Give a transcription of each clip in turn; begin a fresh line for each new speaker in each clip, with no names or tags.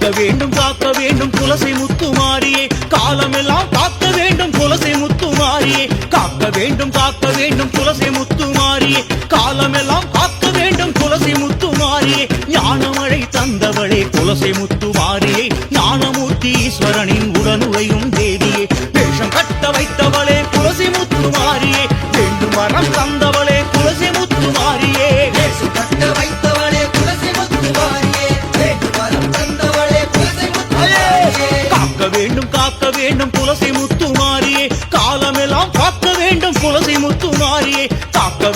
காக்க வேண்டும் துளசி முத்துமாரியே காலமெல்லாம் காக்க வேண்டும் துளசி முத்துமாரியே காக்க வேண்டும் துளசி முத்துமாரியே காலமெல்லாம் காக்க வேண்டும் துளசி முத்துமாரியே ஞானமழை தந்தவளே துளசி முத்துமாரியே ஞானமூர்த்தி ஈஸ்வரனின் உடனுறையும் தேவியே வேஷம் கட்ட வைத்தவளே துளசி முத்துமாரியே வேண்டும் வரம் தந்தவளே துளசி முத்துமாரியே
வேஷம் கட்ட வைத்தவளே துளசி முத்துமாரியே வேண்டும் வரம் தந்தவளே துளசி முத்துமாரியே
காக்க வேண்டும் துளசி முத்துமாரியே காலமெல்லாம் காக்க வேண்டும் துளசி முத்துமாரியே காக்க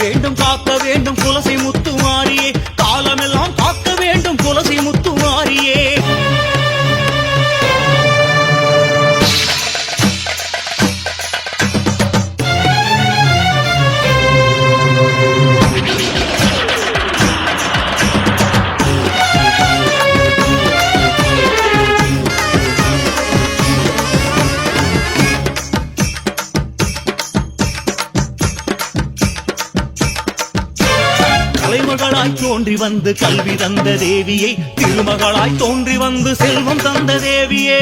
வேண்டும் துளசி முத்துமாரியே காலமெல்லாம் காக்க வேண்டும் துளசி முத்துமாரியே தலைமகளாய் தோன்றி வந்து கல்வி தந்த தேவியை திருமகளாய் தோன்றி வந்து செல்வம் தந்த தேவியே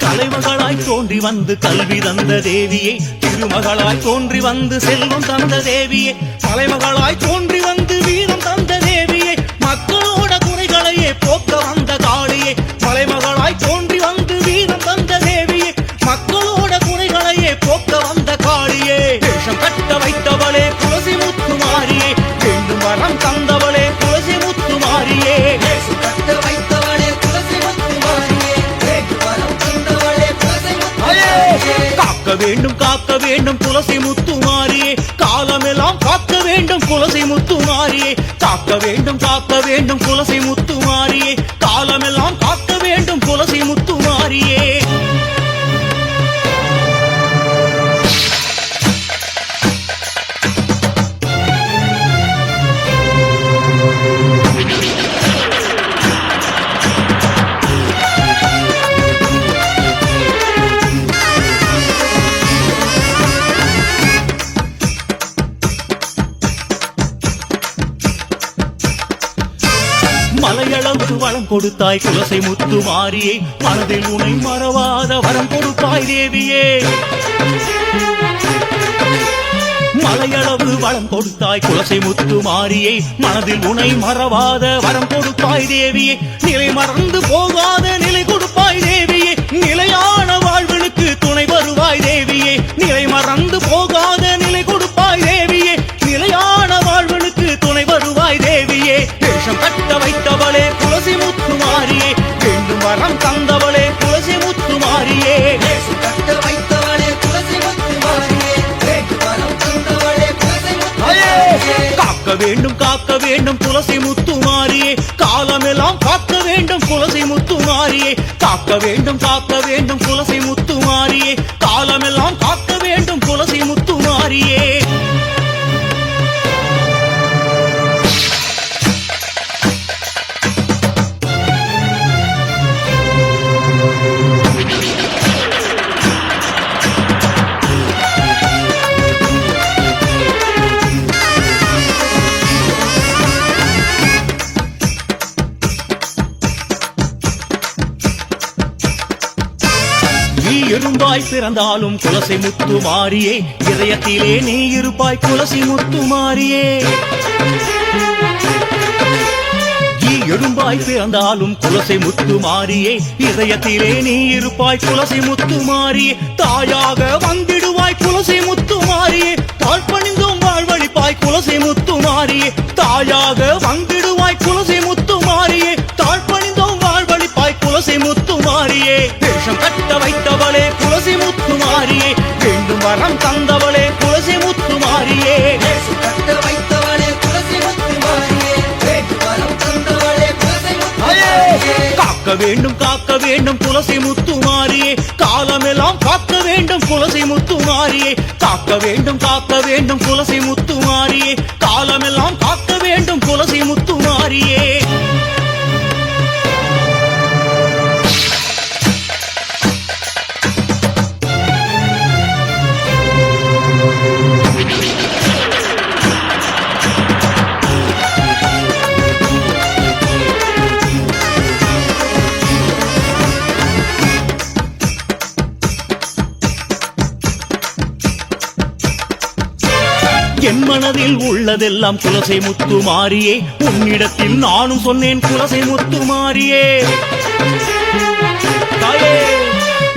தலைமகளாய் தோன்றி வந்து கல்வி தந்த தேவியை திருமகளாய் தோன்றி வந்து செல்வம் தந்த தேவியே தலைமகளாய் தோன்றி வந்து வீரம் தந்த தேவியே மக்களோட குறைகளையே போக்க வந்த காளியே தலைமகளாய் தோன்றி வந்து வீரம் தந்த தேவியே மக்களோட குறைகளையே போக்க வந்த காளியே வேஷம் கட்ட வைத்தவளே துளசி முத்துமாரியே வேண்டும் வரம் தந்தவளே துளசி முத்துமாரியே
வேஷம் கட்ட வைத்தவளே துளசி முத்துமாரியே வேண்டும் வரம் தந்தவளே துளசி முத்துமாரியே
காக்க வேண்டும் துளசி முத்துமாரியே காலமெல்லாம் காக்க வேண்டும் துளசி முத்துமாரியே காக்க வேண்டும் துளசி முத்துமாரியே காலமெல்லாம் காக்க வேண்டும் துளசி முத்துமாரியே மலையளவு வளம் கொடுத்தாய் துளசி முத்துமாரியே மனதில் உனை மறவாத வரம் கொடுப்பாய் தேவியே மலையளவு வளம் கொடுத்தாய் துளசி முத்துமாரியே மனதில் உனை மறவாத வரம் கொடுப்பாய் தேவியே நிலை மறந்து போகாத நிலை கொடுப்பாய் தேவியே நிலையான வாழ்வனுக்கு துணை வருவாய் தேவியே நிலை மறந்து போகாத நிலை கொடுப்பாய் தேவியே நிலையான வாழ்வனுக்கு துணை வருவாய் தேவியே வேஷம் கட்ட வைத்தவளே துளசி முத்துமாரியே வேண்டும் வரம் தந்தவளே துளசி முத்துமாரியே
வேஷம் கட்ட வைத்தவளே துளசி முத்துமாரியே வேண்டும் வரம் தந்தவளே துளசி முத்துமாரியே
காக்க வேண்டும் துளசி முத்துமாரியே காலமெல்லாம் காக்க வேண்டும் துளசி முத்துமாரியே காக்க வேண்டும் துளசி முத்துமாரியே காலமெல்லாம் காக்க வேண்டும் துளசி முத்துமாரியே எறும்பாய் பிறந்தாலும் துளசி முத்துமாரியே இதயத்திலே நீ இருப்பாய் துளசி முத்துமாரியே எறும்பாய் பிறந்தாலும் துளசி முத்துமாரியே இதயத்திலே நீ இருப்பாய் துளசி முத்துமாரியே தாயாக வந்திடுவாய் துளசி முத்துமாரியே தாழ்பணிந்தும் வாழ்வழிப்பாய் துளசி முத்துமாரியே தாயாக வந்திடுவாய் துளசி முத்துமாரியே தாழ்பணிந்தும் வாழ்வழிப்பாய் துளசி முத்துமாரியே வேஷம் கட்ட வைத்தவளே துளசி முத்துமாரியே வேண்டும் வரம் தந்தவளே துளசி முத்துமாரியே
வேஷம் கட்ட வைத்தவளே துளசி முத்துமாரியே வேண்டும் வரம் தந்தவளே துளசி முத்துமாரியே
காக்க வேண்டும் துளசி முத்துமாரியே காலமெல்லாம் காக்க வேண்டும் துளசி முத்துமாரியே காக்க வேண்டும் துளசி முத்துமாரியே காலமெல்லாம் காக்க வேண்டும் துளசி முத்துமாரியே என் மனதில் உள்ளதெல்லாம் குலசை முத்துமாரியே உன்னிடத்தில் நானும் சொன்னேன் குலசை முத்துமாரியே தாயே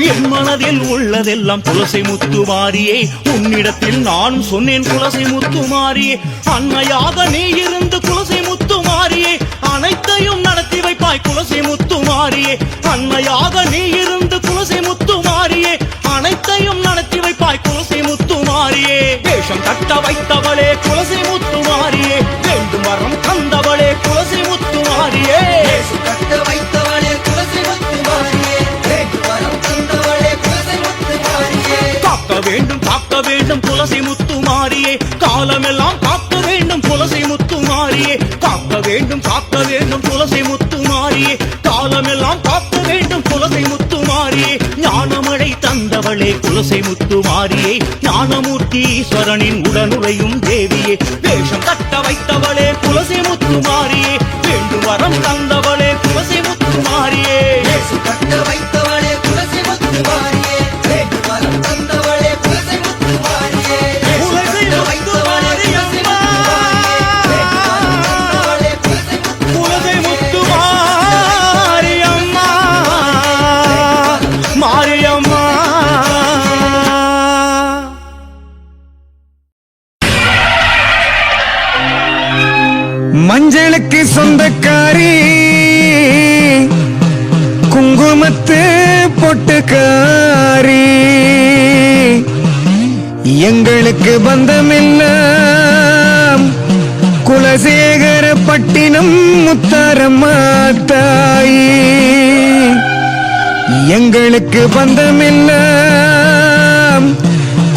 என் மனதில் உள்ளதெல்லாம் குலசை முத்துமாரியே உன்னிடத்தில் நானும் சொன்னேன் குலசை முத்துமாரியே அன்னையாக நீ இருந்து குலசை முத்துமாரியே அனைத்தையும் நடத்தி வைப்பாய் குலசை முத்துமாரியே அன்னையாக நீ இருந்து குலசை முத்துமாரியே அனைத்தையும் நடத்தி வைப்பாய் குலசை முத்துமாரியே வேஷம் கட்ட வைத்தவளே குலசை முத்துமாரியே வேண்டும் வரம் தந்தவளே குலசை முத்துமாரியே
கட்ட வைத்தவளே குலசை முத்துமாரியே வேண்டும் வரம் தந்தவளே குலசை முத்துமாரியே
காக்க வேண்டும் குலசை முத்துமாரியே காலமெல்லாம் காக்க வேண்டும் குலசை முத்துமாரியே காக்க வேண்டும் குலசை முத்துமாரியே காலமெல்லாம் காக்க வேண்டும் குலசை முத்துமாரியே ஞானமழை தந்தவளே குலசை முத்துமாரியே ஞானமூர்த்தி ஈஸ்வரனின் உடனுறையும் தேவியே வேஷம் கட்ட வைத்தவளே குலசை முத்துமாரியே வேண்டும் வரம் தந்தவளே குலசை முத்துமாரியே
கட்ட வைத்தவளே குலசை முத்துமாரியே வேண்டும் வரம் தந்தவளே குலசை முத்துமாரியே
குலசை முத்துமாரி அம்மா குலசை முத்துமாரி அம்மா மாரியம்மா
மஞ்சளுக்கு சொந்தக்காரி குங்குமத்து பொட்டுக்காரி எங்களுக்கு பந்தமெல்லாம் குலசேகர பட்டினம் முத்தாரம்மா தாயி எங்களுக்கு பந்தமெல்லாம்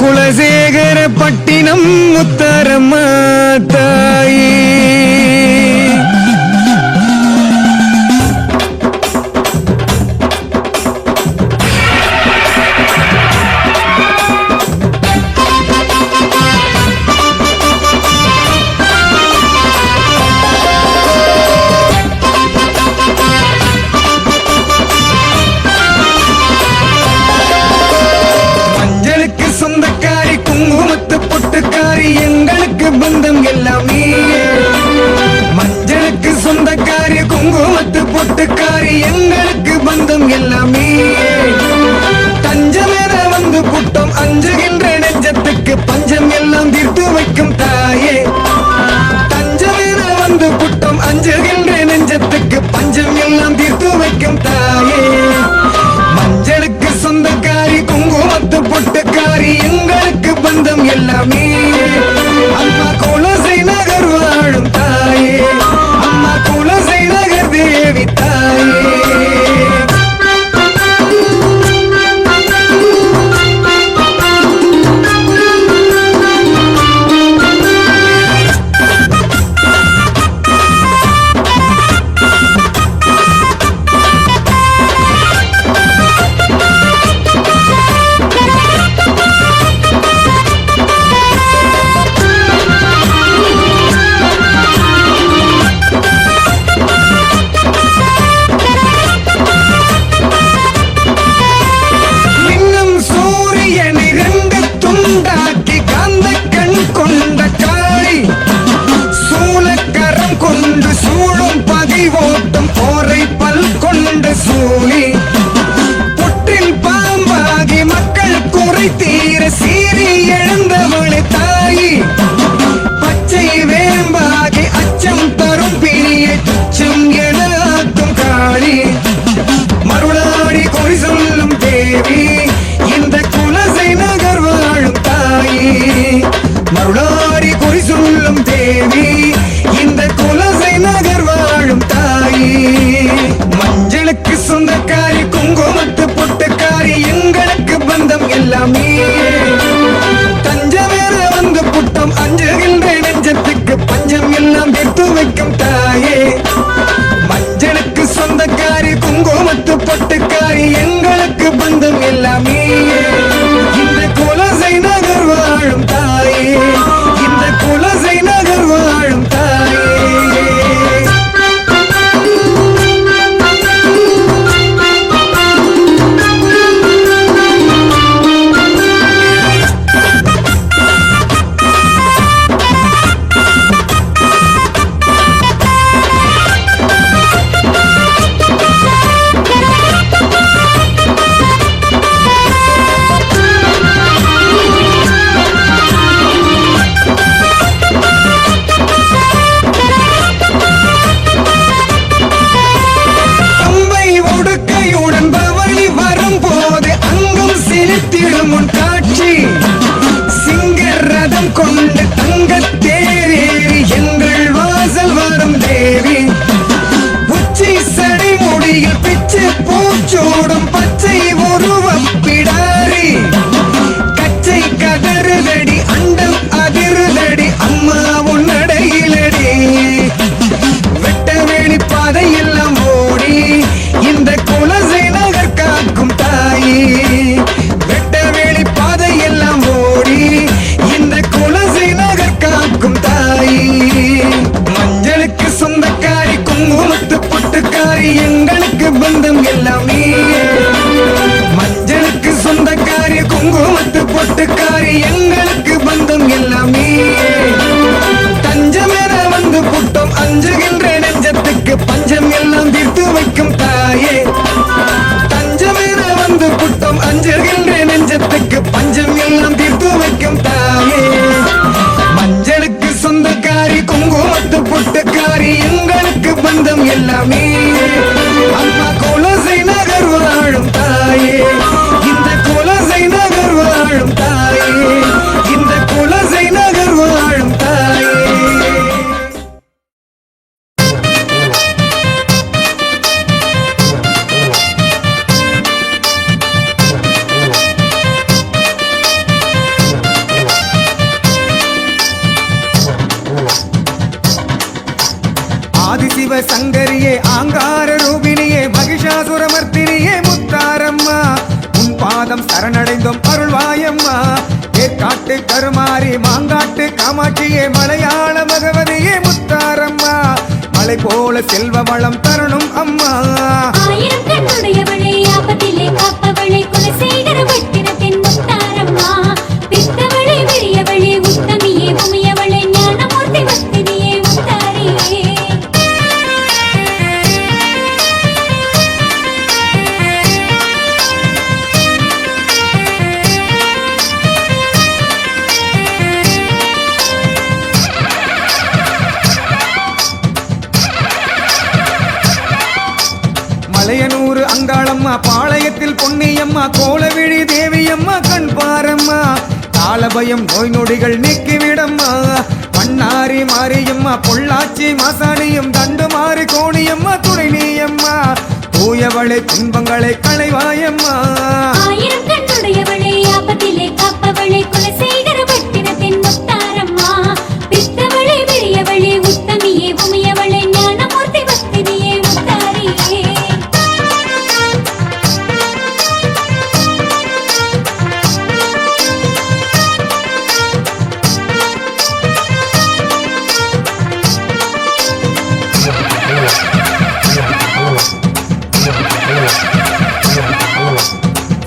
குலசேகர பட்டினம் முத்தாரம்மா தாயி சொந்தக்காரி குங்குமத்து பொட்டுக்காரி எங்களுக்கு பந்தம் எல்லாமே மஞ்சளுக்கு சொந்தக்காரி குங்குமத்து பொட்டுக்காரி எங்களுக்கு பந்தம் எல்லாமே தஞ்சமென வந்து புட்டம் அஞ்சுகின்ற நெஞ்சத்துக்கு பஞ்சம் எல்லாம் தீர்த்து வைக்கும் தாயே தஞ்சமென வந்து புட்டம் அஞ்சுகின்ற நெஞ்சத்துக்கு பஞ்சம் எல்லாம் தீர்த்து வைக்கும் தாயே மஞ்சளுக்கு சொந்தக்காரி குங்குமத்து பொட்டுக்காரி எங்களுக்கு பந்தம் எல்லாமே அம்மா குலசை நகர் வாழும் தாயே அம்மா குலசை நகர் தேவி தாயே சூழி புற்றில் பாம்பாகி மக்கள் குறை தீர சீறி எழுந்தவளை தாயி பச்சை வேம்பாகி அச்சம் தரும் பிணியை துச்சம் என ஆக்கும் காளி மருளாடி குறி சொல்லும் தேவி இந்த குலசை நகர் வாழும் தாயி மருளாடி குறி சொல்லும் தேவி இந்த குலசை நகர் வாழும் தாயி மஞ்சளுக்கு சொந்தக்காரி குங்குமத்து பொட்டுக்காரி எங்களுக்கு பந்தம் எல்லாமே தஞ்சமேற வந்து புட்டம் அஞ்சுகின்ற நெஞ்சத்துக்கு பஞ்சம் எல்லாம் தீர்த்து வைக்கும் தாயே மஞ்சளுக்கு சொந்தக்காரி குங்குமத்து பொட்டுக்காரி எங்களுக்கு பந்தம் எல்லாமே இந்த குலசை நகர் வாழும் தாயே இந்த குலசை நகர் வாழும் தாயே பொட்டுக்காரி எங்களுக்கு பந்தம் எல்லாமே தஞ்சம் என வந்து புட்டம் அஞ்சுகின்ற நெஞ்சத்துக்கு பஞ்சம் எல்லாம் தீர்த்து வைக்கும் தாயே தஞ்சம் என வந்து புட்டம் அஞ்சுகின்ற நெஞ்சத்துக்கு பஞ்சம் எல்லாம் தீர்த்து வைக்கும் தாயே மஞ்சளுக்கு சொந்தக்காரி குங்குமத்து பொட்டுக்காரி எங்களுக்கு பந்தம் எல்லாமே அம்மா குலசை நகர் வாழும் தாயே இந்த குலசை நகர் வாழும் தாயே இந்த குலசை நகர் வாழும் தாயே ஆதிசிவ சங்கரியே ஆங்கார ரூபிணியே மகிஷாசுரமர்த்தினியே முத்தாரம்மா உன் பாதம் சரணடைந்தோம் அருள்வாயம்மா ஏற்காட்டு கருமாரி மாங்காட்டு காமாட்சியே மலையாள பகவதியே முத்தாரம்மா மலை போல செல்வ வளம் தரணும் அம்மா
ஆயிரம் கண்ணுடையவளே ஆபத்திலே காப்பவளே குலசேகர பட்டினத்தின் முத்தாரம்மா பித்தவளே விரியவளே உத்தமியே உமையவளே ஞானமூர்த்தி பக்தினியே முத்தாரியே
மலையனூர் அங்காளம்மா பாளையத்தில் பொன்னியம்மா கோலவிழி தேவியம்மா கண் பாரம்மா காலபயம் நோய் நொடிகள் நீக்கிவிடம்மா பண்ணாரி மாரியம்மா பொள்ளாச்சி மாசாணியும் தண்டு மாறி கோணியம்மா துணை நீயம்மா தூயவளை துன்பங்களை களைவாயம்மா
ஆயிரம் கண்ணுடையவளே ஆபத்திலே காப்பவளே குலசேகர பட்டினத்தின் முத்தாரம்மா பித்தவளே விரியவளே உத்தமியே உமையவளே ஞானமூர்த்தி பக்தினியே முத்தாரியே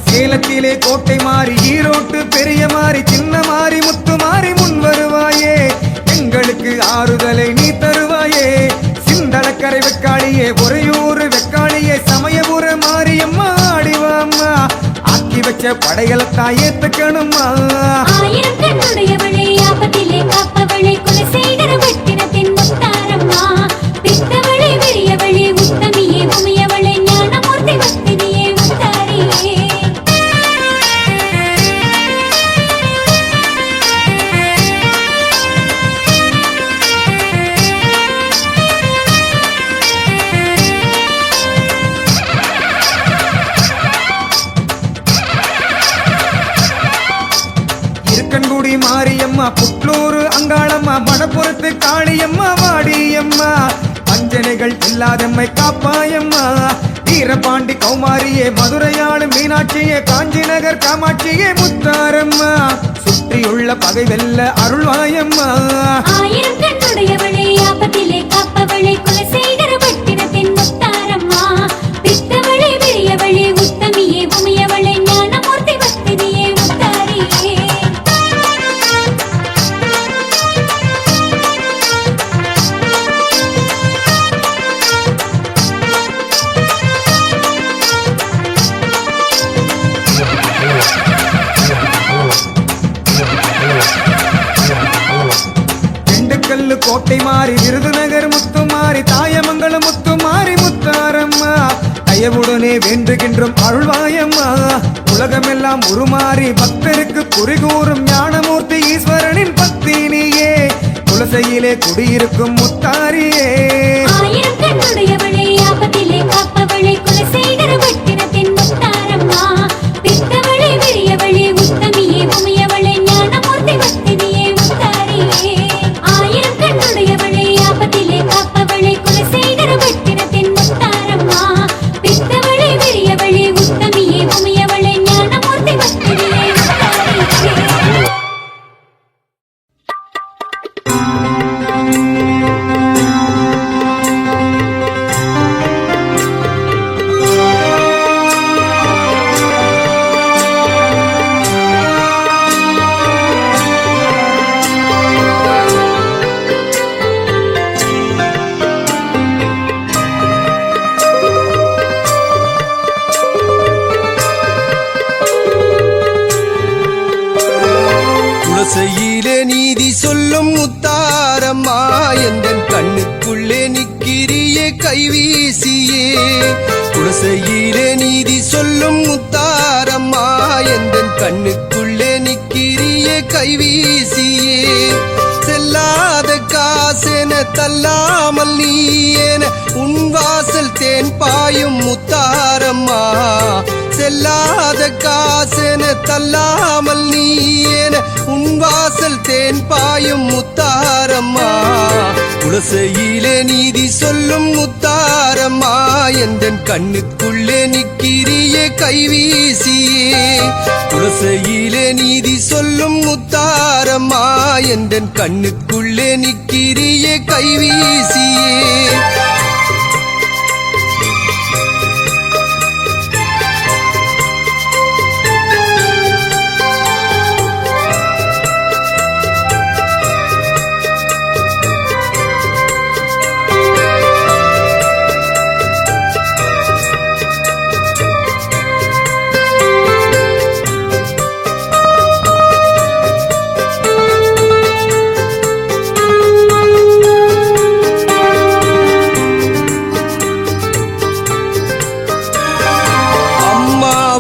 சேலத்திலே கோட்டை மாறி ஈரோட்டு பெரிய மாறி சின்ன மாறி முத்து மாறி முன் வருவாயே எங்களுக்கு ஆறுதலை நீ தருவாயே சிந்தளக்கரை வெக்காளியே ஒரையூர் வெக்காளியே சமயபுர மாரியம்மா ஆடிவாம்மா ஆக்கி வச்ச படைகளத்தான் ஏத்துக்கணுமா
ஆயிரம் கண்ணுடையவளே ஆபத்திலே காப்பவளே குலசேகர பட்டினத்தின் முத்தாரம்மா பித்தவளே விரியவளே உத்தமியே உமையவளே ஞானமூர்த்தி பக்தினியே முத்தாரியே
இருக்கன்குடி மாரியம்மா புட்லூர் அங்காளம்மா மணப்புறத்து காளியம்மா வாடியம்மா பஞ்சனைகள் இல்லாதம்மை காப்பாயம்மா வீரபாண்டி கௌமாரியே மதுரையாளு மீனாட்சியே காஞ்சி நகர் காமாட்சியே முத்தாரம்மா சுற்றியுள்ள பகை வெல்ல அருள்வாயம்மா
ஆயிரம் கண்ணுடையவளே ஆபத்திலே காப்பவளே குலசேகர பட்டினத்தின் முத்தாரம்மா பித்தவளே விரியவளே உத்தமியே உமையவளே ஞானமூர்த்தி பக்தினியே முத்தாரியே
திண்டுக்கல்லு கோட்டை மாறி விருதுநகர் முத்து மாறி தாயமங்கலம் முத்து மாறி முத்தாரம்மா தயவுடனே வேண்டுகின்றோம் அருள்வாயம்மா உலகமெல்லாம் உருமாறி பக்தருக்கு குறிகூறும் ஞானமூர்த்தி ஈஸ்வரனின் பக்தினியே குலசையிலே குடியிருக்கும் முத்தாரியே
ஆயிரம் கண்ணுடையவளே ஆபத்திலே காப்பவளே குலசேகர பட்டினத்தின் முத்தாரம்மா பித்தவளே விரியவளே உத்தமியே உமையவளே ஞானமூர்த்தி பக்தினியே முத்தாரியே ஆயிரம் கண்ணுடையவளே ஆபத்திலே காப்பவளே குலசேகர பட்டினத்தின் முத்தாரம்மா பித்தவளே விரியவளே உத்தமியே உமையவளே ஞானமூர்த்தி பக்தினியே முத்தாரியே
முத்தாரம்மா எந்தன் கண்ணுக்குள்ளே நிக்கிறியே கைவீசியே குலசையிலே நீதி சொல்லும் முத்தாரம்மா எந்தன் கண்ணுக்குள்ளே நிக்கிறியே கைவீசியே செல்லாத காசென தள்ளாமல் நீ என உன் வாசல் தேன் பாயும் முத்தாரம்மா செல்லாத காசென தள்ளாமல் நீ என உன் வாசல் தேன் பாயும் முத்தாரம்மா குலசையிலே நீதி சொல்லும் முத்தாரம்மா எந்தன் கண்ணுக்குள்ளே நிக்கிறியே கைவீசியே குலசையிலே நீதி சொல்லும் முத்தாரம்மா எந்தன் கண்ணுக்குள்ளே நிக்கிறியே கைவீசியே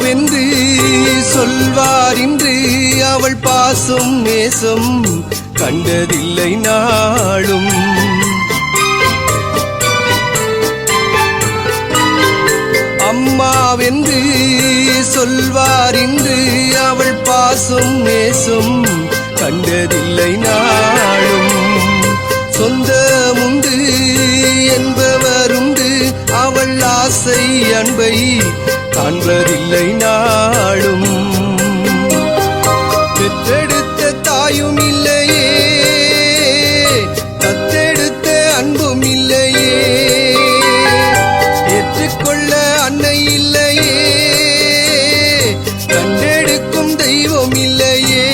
வென்று சொல்வார் இன்று அவள் பாசம் நேசம் கண்டதில்லை நாளும் அம்மாவென்று சொல்வார் இன்று அவள் பாசம் நேசம் கண்டதில்லை நாளும் சொந்தமுண்டு என்பவருண்டு அவள் ஆசை அன்பை காண்பதில்லை நாளும் பெற்றெடுத்த தாயும் இல்லையே தத்தெடுத்த அன்பும் இல்லையே ஏற்றுக்கொள்ள அன்னை இல்லையே கண்டெடுக்கும் தெய்வம் இல்லையே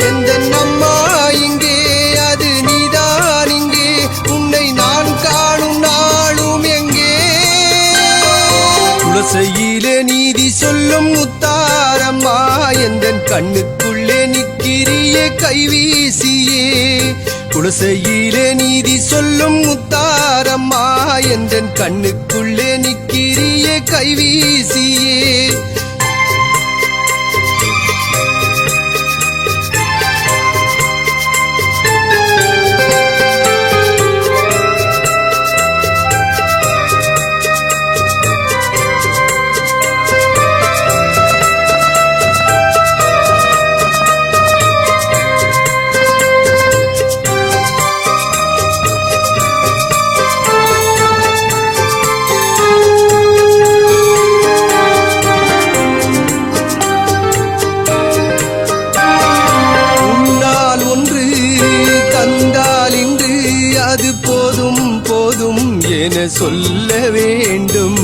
எந்த அம்மா இங்கே அது நீதான் இங்கே உன்னை நான் காணும் நாளும் எங்கே குலசையிலே நீதி சொல்லும் முத்தாரம்மா எந்தன் கண்ணுக்குள்ளே நிக்கிறியே கைவீசியே குலசையிலே நீதி சொல்லும் முத்தாரம்மா எந்தன் கண்ணுக்குள்ளே நிக்கிறியே கைவீசியே அது போதும் போதும் என சொல்ல வேண்டும்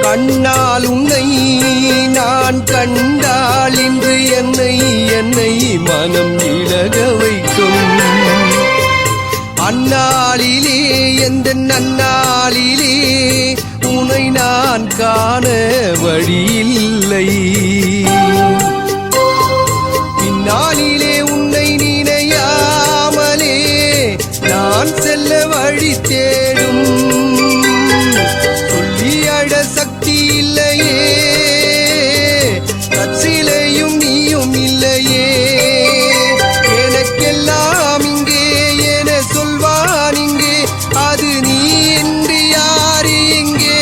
கண்ணால் உன்னை நான் கண்டால் இன்று என்னை மனம் இழக வைக்கும் அந்நாளிலே எந்த நன்னாளிலே உன்னை நான் காண வழியில்லை நாளிலே உன்னை நினையாமலே நான் செல்ல வழி தேடும் சொல்லி அட சக்தி இல்லையே கற்றிலையும் நீயும் இல்லையே எனக்கெல்லாம் இங்கே என சொல்வான் இங்கே அது நீ என்று யாரு இங்கே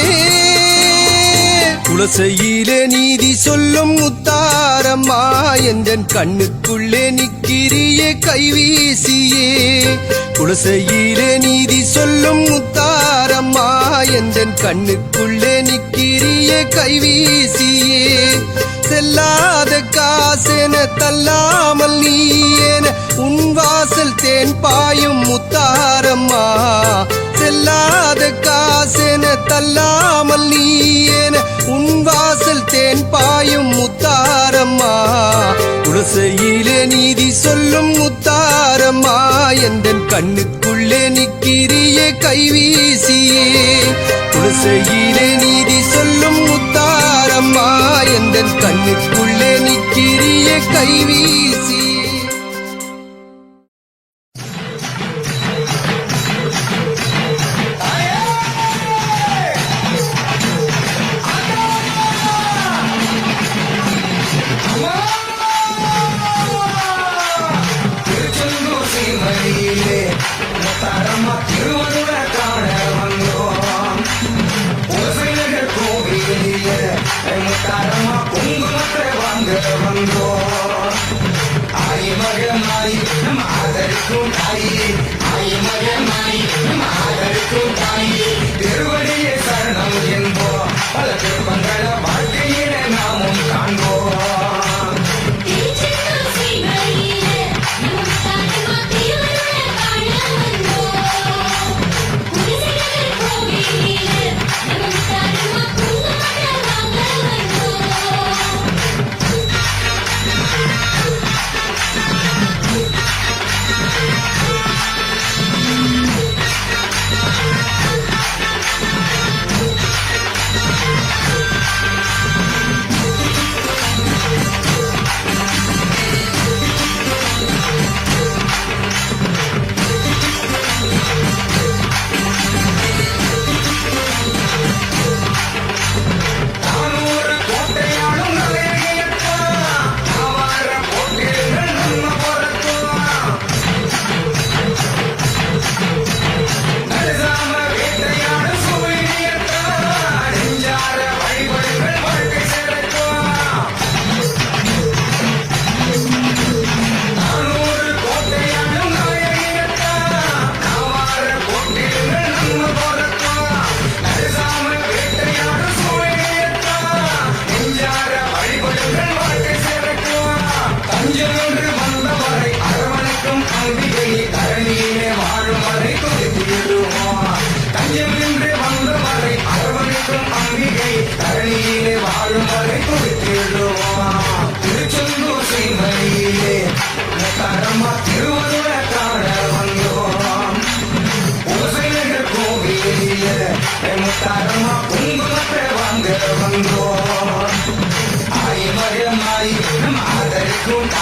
குலசையிலே நீதி சொல்லும் முத்தாரம்மா எந்தன் கண்ணுக்குள்ளே நிக்கிறியே கைவீசியே குலசையிலே நீதி சொல்லும் முத்தாரம்மா எந்தன் கண்ணுக்குள்ளே நிக்கிறியே கைவீசியே செல்லாத காசென தள்ளாமல் நீ என உன் வாசல் தேன் பாயும் முத்தாரம்மா செல்லாத காசென தள்ளாமல் நீ என உன் வாசல் தேன் பாயும் முத்தாரம்மா குலசையிலே நீதி சொல்லும் முத்தாரம்மா எந்தன் கண்ணுக்குள்ளே நிக்கிறியே கைவீசியே குலசையிலே நீதி சொல்லும் முத்தாரம்மா எந்தன் கண்ணுக்குள்ளே நிக்கிற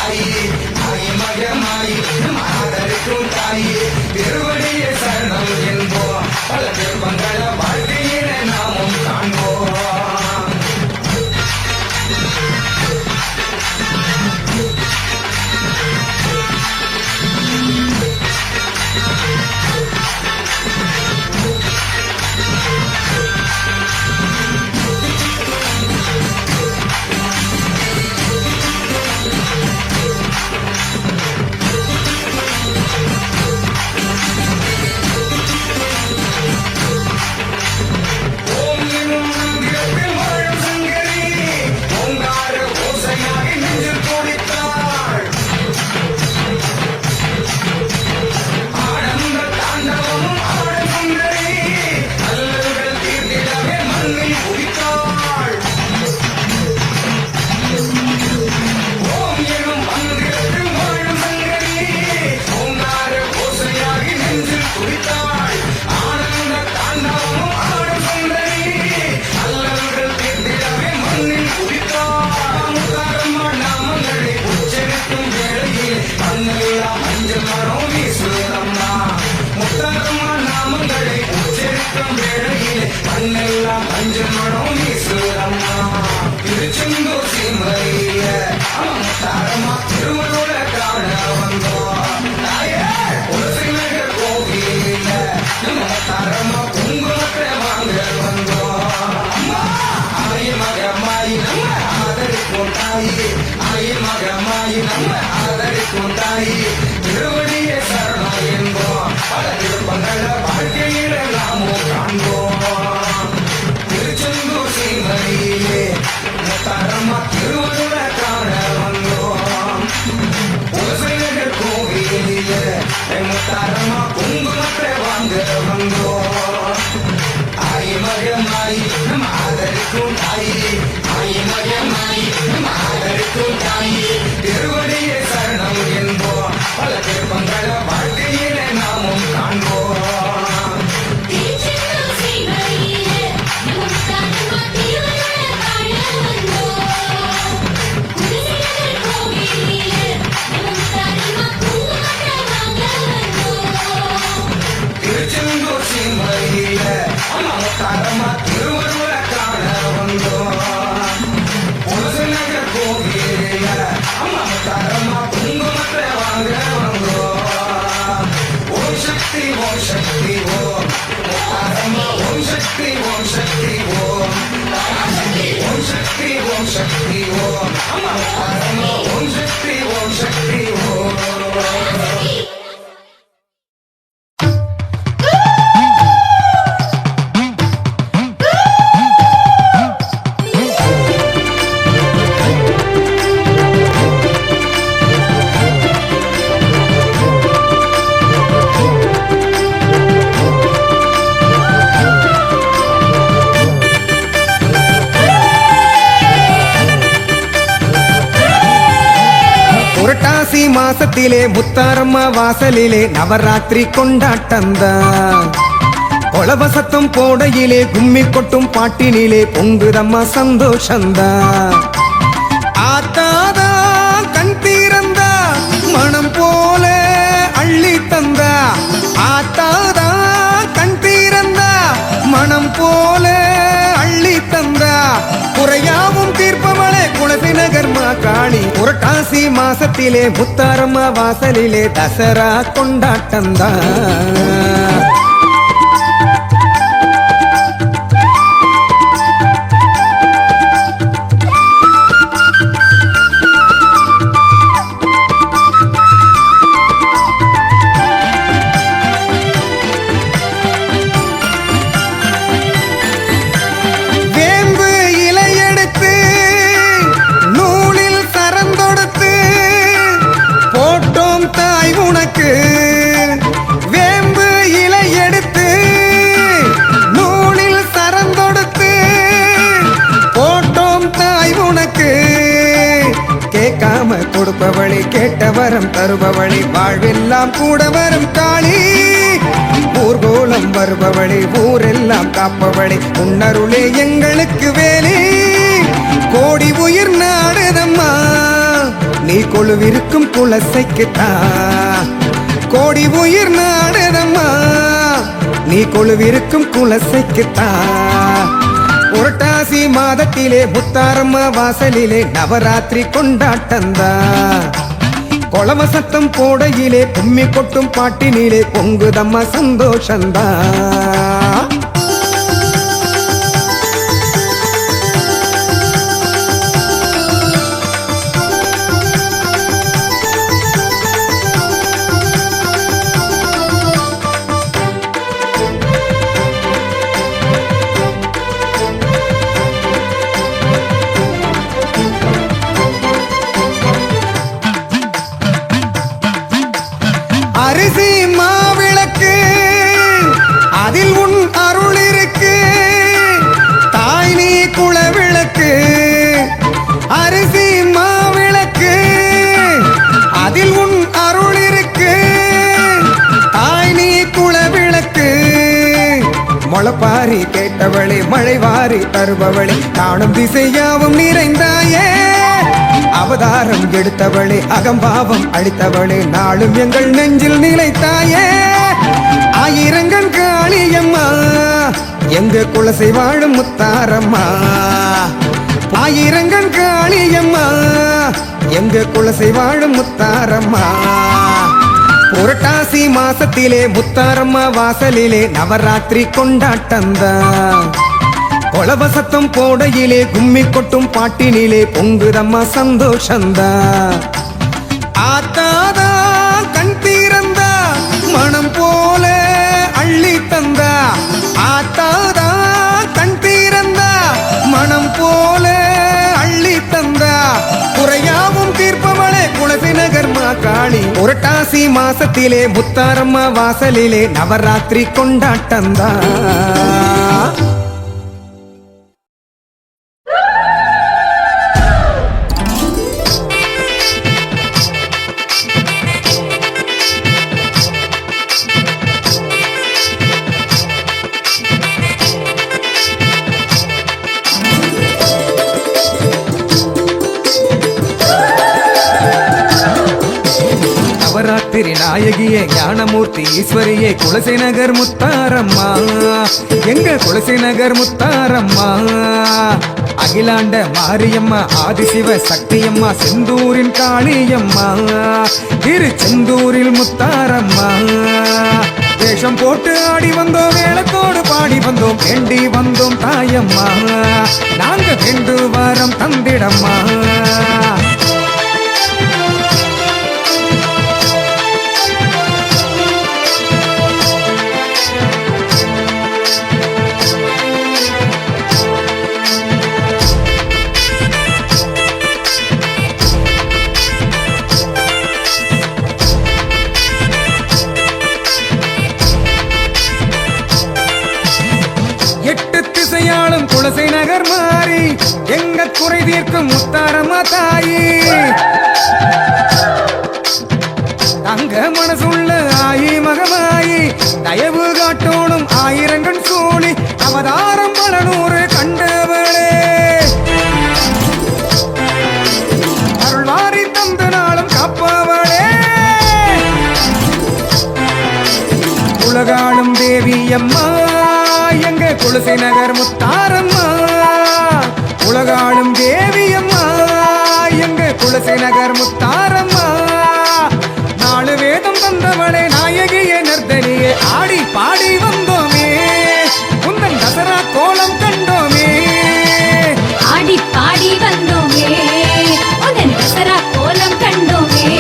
தாயே ஆயி மகமாயி ஆதரிக்கும் தாயே திருவடியே சரணம் என்போம் பல திருப்பங்கள வாழ்க்கையில நாமும் காண்போம் திருச்செந்தூர் சீமையில தரமா திருவள்ளுவ காண வந்தோம் நகர் கோவில தரமா குங்குமத்தை வாங்க வந்தோம் ஆயி மகமாயி நம்ம ஆதரிக்கும் தாயே ஆயி மகமாயி நம்ம ஆதரிக்கும் தாயே திருவடியே சரணம் என்போம் பல திருப்பங்கள வாழ்க்கையில நாமும் காண்போம் திருச்செந்தூர் சீமையிலே தரமா திருவள்ளுவ காண வந்தோம் நகர் கோவில தரமா குங்குமத்தை வாங்க வந்தோம் ஆயி மகமாயி நம்ம ஆதரிக்கும் தாயே ஆயி மகமாயி நம்ம ஆதரிக்கும் தாயே திருவடியே சரணம் என்போம் பல திருப்பங்கள வாழ்க்கையில நாமும் காண்போம்
திருச்செந்தூர் சீமையிலே முத்தாரம்மா திருவள்ளுவ காண வந்தோம் குலசேகர் கோவிலிலே முத்தாரம்மா குங்குமத்தை வாங்க வந்தோம்
திருச்செந்தூர் சீமையில தரமா திருவள்ளுவ காண வந்தோம் நகர் கோவில தரமா குங்குமத்தை வாங்க வந்தோம் ஓம் சக்தி ஓம் சக்தி ஓம் தரமா ஓம் சக்தி ஓம் சக்தி ஓம் ஓம் சக்தி ஓம் சக்தி ஓம் தரமா ஓம் சக்தி ஓம் சக்தி ஓம் புரட்டாசி மாசத்திலே முத்தாரம்மா வாசலிலே நவராத்திரி கொண்டாட்டந்தான் கொலவசத்தம் போடையிலே கும்மி கொட்டும் பாட்டினிலே பொங்குதம்மா சந்தோஷந்தான் ஆத்தாதா கண் தீரந்தா மனம் போல அள்ளி தந்தா ஆத்தாதா கண் தீரந்தா மனம் போல அள்ளி தந்தா குறையாவும் தீர்ப்பவளே குலசி நகர் காளி புரட்டாசி மாசத்திலே முத்தாரம்மா வாசலிலே தசரா கொண்டாட்டந்தான் வேம்பு இலை எடுத்து நூலில் சரந்தொடுத்து போட்டோம் தாய் உனக்கு கேட்காம கொடுப்பவழி கேட்ட வரம் தருபவழி வாழ்வெல்லாம் கூட வரும் காளி ஊர்கோலம் வருபவழி ஊரெல்லாம் காப்பவழி உன்னருளே எங்களுக்கு வேலி கோடி உயிர் நாடுதம்மா நீ கொழுவிருக்கும் குலசைக்குத்தான் கோடி உயிர் நாடுதம்மா நீ கொழுவிருக்கும் குலசைக்குத்தான் புரட்டாசி மாதத்திலே முத்தாரம்மா வாசலிலே நவராத்திரி கொண்டாட்டந்தா கொளவ சத்தம் போடையிலே கும்மி கொட்டும் பாட்டினிலே பொங்குதம்மா சந்தோஷந்தா அரிசி மாவிளக்கு அதில் உன் அருள் இருக்கு தாய் நீ குலவிளக்கு அரிசி மாவிளக்கு அதில் உன் அருள் இருக்கு தாய் நீ குலவிளக்கு முளப்பாரி கேட்டவளே மழைவாரி தருபவளே காணும் திசையாவும் நிறைந்தாயே அவதாரம் எடுத்தவளே அகம்பாவம் அளித்தவளே நாளும் எங்கள் நெஞ்சில் நிலைத்தாயே ஆயிரங்கண் காளியம்மா எங்க குலசை வாழும் முத்தாரம்மா ஆயிரங்கண் காளியம்மா எங்க குலசை வாழும் முத்தாரம்மா புரட்டாசி மாசத்திலே முத்தாரம்மா வாசலிலே நவராத்திரி கொண்டாட்டந்தா கொளவ சத்தம் போடையிலே கும்மி கொட்டும் பாட்டினிலே பொங்குதம்மா சந்தோஷந்தா ஆத்தாதா கண் தீரந்தா மனம் போல அள்ளி தந்தா ஆத்தாதா கண் தீரந்தா மனம் போல அள்ளி தந்தா குறையாவும் தீர்ப்பவளே குலசை நகர் மாகாளி புரட்டாசி மாசத்திலே முத்தாரம்மா வாசலிலே நவராத்திரி கொண்டாட்டந்தா நவராத்திரி நாயகியே ஞானமூர்த்தி ஈஸ்வரியே குலசை நகர் முத்தாரம்மா எங்க குலசை நகர் முத்தாரம்மா அகிலாண்ட மாரியம்மா ஆதிசிவ சக்தியம்மா செந்தூரின் காளியம்மா திருச்செந்தூரில் முத்தாரம்மா வேஷம் போட்டு ஆடி வந்தோம் வேளத்தோடு பாடி வந்தோம் வேண்டி வந்தோம் தாயம்மா நாங்க வேண்டு வாரம் தந்திடம்மா எட்டு திசையாளும் குலசை நகர் மாறி எங்க குறை தீர்க்கும் முத்தாரம்மா தாயி தங்க மனசுள்ள ஆயி மகமாயி தயவு காட்டோணும் ஆயிரங்கண் சூழி அவதாரம் பல நூறு கண்டவளே அருள்வாரி தந்த நாளும் காப்பவளே உலகாளும் தேவியம்மா எங்க குலசை நகர் முத்தாரம்மா உலகாளும் தேவியம்மா எங்க குலசை நகர் முத்தாரம்மா நாலு வேதம் தந்தவளே நாயகியே நர்த்தனியே ஆடி பாடி வந்தோமே உந்தன் தசரா கோலம் கண்டோமே
ஆடி பாடி வந்தோமே உடன் தசரா கோலம் கண்டோமே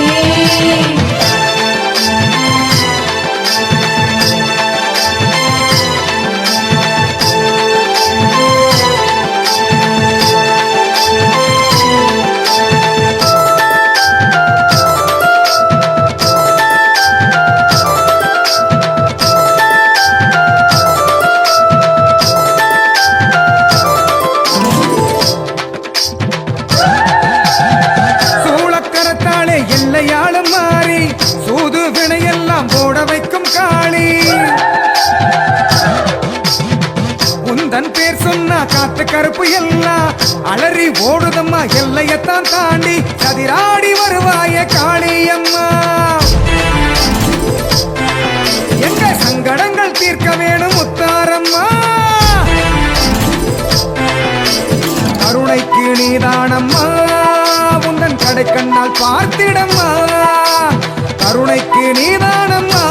கருப்பு எல்லாம் அலறி ஓடுதம்மா எல்லையத்தான் தாண்டி கதிராடி வருவாய காளியம்மா எங்க சங்கடங்கள் தீர்க்க வேணும் முத்தாரம்மா கருணைக்கு நீதானம்மா உந்தன் கடைக்கண்ணால் பார்த்திடம்மா கருணைக்கு நீதானம்மா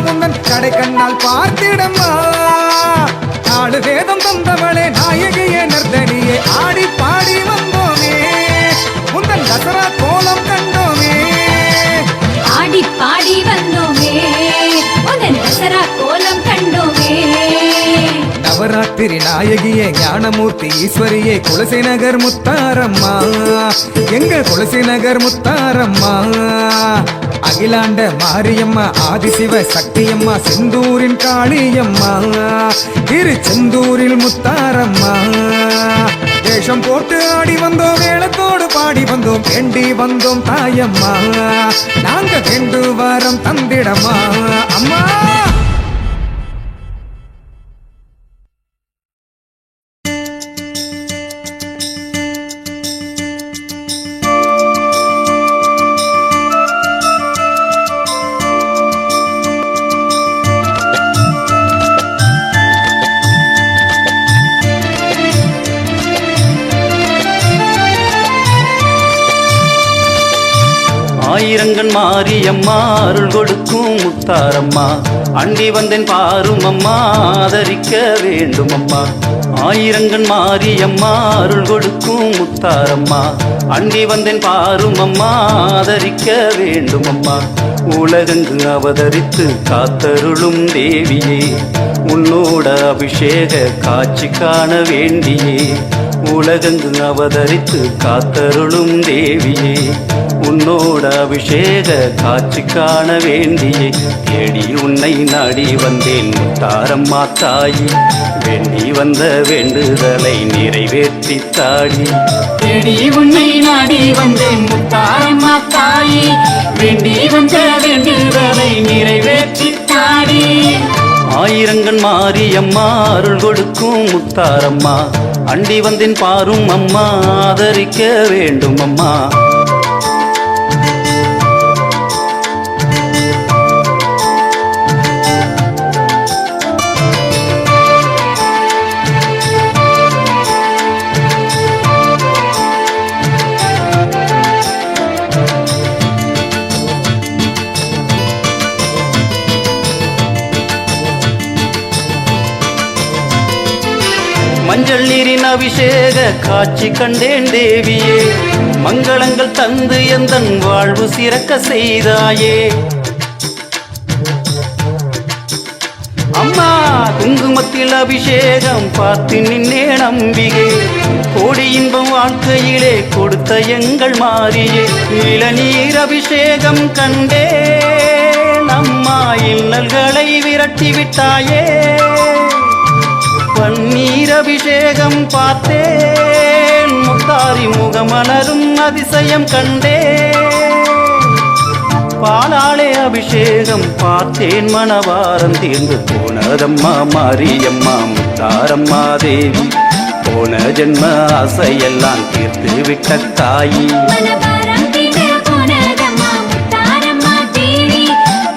உந்தன் கடைக்கண்ணால் பார்த்திடம்மா நாடு வேதம் தந்தவளே நாயகியே நர்த்தனியே ஆடி பாடி வந்தோமே உந்தன் தசரா கோலம் கண்டோமே
ஆடி பாடி வந்தோமே உந்தன் தசரா கோலம் கண்டோமே
நவராத்திரி நாயகியே ஞானமூர்த்தி ஈஸ்வரியே குலசை நகர் முத்தாரம்மா எங்க குலசை நகர் முத்தாரம்மா அகிலாண்ட மாரியம்மா ஆதிசிவ சக்தியம்மா செந்தூரின் காளியம்மா திருச்செந்தூரில் முத்தாரம்மா வேஷம் போட்டு ஆடி வந்தோம் வேளத்தோடு பாடி வந்தோம் வேண்டி வந்தோம் தாயம்மா நாங்க வேண்டு வாரம் தந்திடம்மா அம்மா
ஆயிரங்கண் மாரியம்மா அருள் கொடுக்கும் முத்தாரம்மா அண்டி வந்தேன் பாரும் அம்மா ஆதரிக்க வேண்டும் அம்மா ஆயிரங்கண் மாரியம்மா அருள் கொடுக்கும் முத்தாரம்மா அண்டி வந்தேன் பாரும் அம்மா ஆதரிக்க வேண்டும் அம்மா உலகங்கு அவதரித்து காத்தருளும் தேவியே உன்னோட அபிஷேக காட்சி காண வேண்டியே உலகங்கு அவதரித்து காத்தருளும் தேவியே உன்னோட அபிஷேக காட்சி காண வேண்டியே தேடி உன்னை நாடி வந்தேன் முத்தாரம்மா தாயி வேண்டி வந்த வேண்டுதலை நிறைவேற்றி தாடி
தேடி உன்னை நாடி வந்தேன் முத்தாரம்மா தாயி வேண்டி வந்த வேண்டுதலை நிறைவேற்றி தாடி
ஆயிரங்கண் மாரியம்மா அருள் கொடுக்கும் முத்தாரம்மா அண்டி வந்தேன் பாரும் அம்மா ஆதரிக்க வேண்டும் அம்மா மஞ்சள் நீரின் அபிஷேக காட்சி கண்டேன் தேவியே மங்களங்கள் தந்து எந்தன் வாழ்வு சிறக்க செய்தாயே அம்மா குங்குமத்தில் அபிஷேகம் பார்த்து நின்னே நம்பிகை கோடி இன்பம் வாழ்க்கையிலே கொடுத்த எங்கள் மாறியே இளநீர் அபிஷேகம் கண்டே அம்மா இன்னல்களை விரட்டி விட்டாயே பன்னீர் அபிஷேகம் பார்த்தேன் முத்தாரி முகமலரும் அதிசயம் கண்டே பாலாளே அபிஷேகம் பார்த்தேன் மணவாரம் தீர்ந்து போனதம்மா மாரியம்மா முத்தாரம்மா தேவி போன ஜென்ம ஆசையெல்லாம் தீர்த்து விட்ட தாயி
மனபாரம் தீர போனதம்மா முத்தாரம்மா தேவி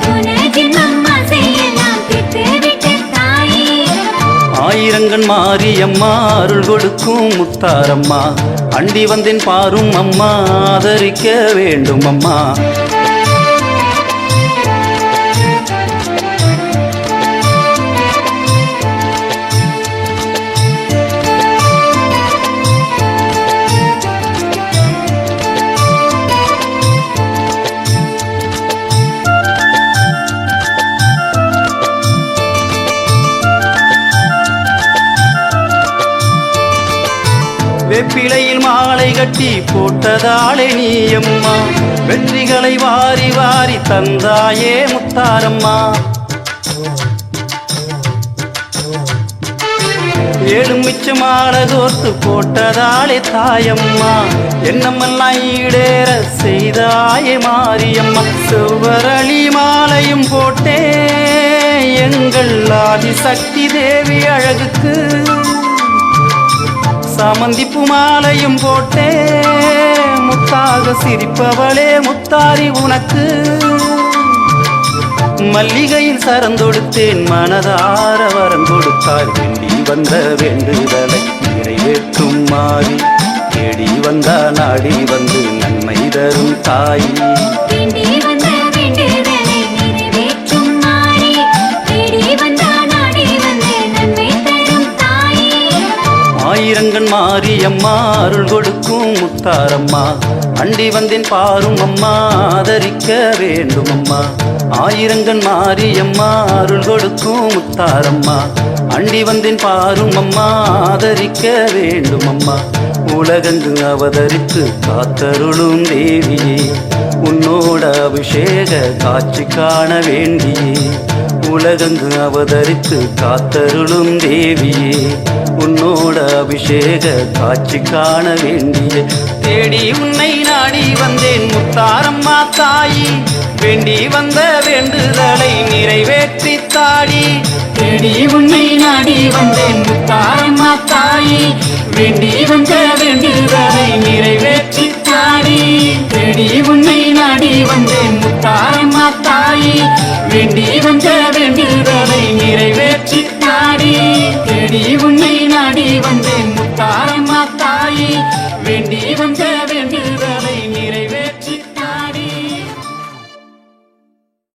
போன ஜென்மம் ஆசையெல்லாம் தீர்த்து விட்ட தாயி
ஆயிரங்கண் மாரியம்மா அருள் கொடுக்கும் முத்தாரம்மா அண்டி வந்தேன் பாரும் அம்மா ஆதரிக்க வேண்டும் அம்மா வெப்பிலையில் மாலை கட்டி போட்டதாலே நீயம்மா வெற்றிகளை வாரி வாரி தந்தாயே முத்தாரம்மா ஏழு மிச்ச மாலை கோர்த்து போட்டதாலே தாயம்மா என்னமெல்லாம் ஈடேற செய்தாயே மாரியம்மா செவ்வரளி மாலையும் போட்டே எங்கள் ஆதிசக்தி தேவி அழகுக்கு
சாமந்திப்பு மாலையும் போட்டே முத்தாக சிரிப்பவளே முத்தாரி உனக்கு மல்லிகையில் சரந்தொடுத்தேன் மனதார வரம் கொடுத்தாள் வேண்டி வந்த வேண்டுதலை நிறைவேற்றும் மாறி தேடி வந்தா நாடி வந்து நன்மை தரும் தாய்
வேண்டி வந்த வேண்டுதலை நிறைவேற்றும் மாறி தேடி வந்தா நாடி வந்து நன்மை தரும் தாயே
ஆயிரங்கண் மாரியம்மா அருள் கொடுக்கும் முத்தாரம்மா அண்டி வந்தேன் பாரும் அம்மா ஆதரிக்க வேண்டும் அம்மா ஆயிரங்கண் மாரியம்மா அருள் கொடுக்கும் முத்தாரம்மா அண்டி வந்தேன் பாரும் அம்மா ஆதரிக்க வேண்டும் அம்மா உலகங்கு அவதரித்து காத்தருளும் தேவியே உன்னோட அபிஷேக காட்சி காண வேண்டியே உலகங்கு அவதரித்து காத்தருளும் தேவியே உன்னோட அபிஷேக காட்சி காண வேண்டிய தேடி உன்னை நாடி வந்தேன் முத்தாரம்மா தாயி வேண்டி வந்த வேண்டுதலை நிறைவேற்றி தாடி
தேடி உன்னை நாடி வந்தேன் முத்தாரம்மா தாயி வேண்டி வந்த வேண்டுதலை நிறைவேற்றி தாடி தேடி உன்னை நாடி வந்தேன் முத்தாரம்மா தாயி வேண்டி வந்த வேண்டுதலை நிறைவேற்றி தாடி தேடி உன்னை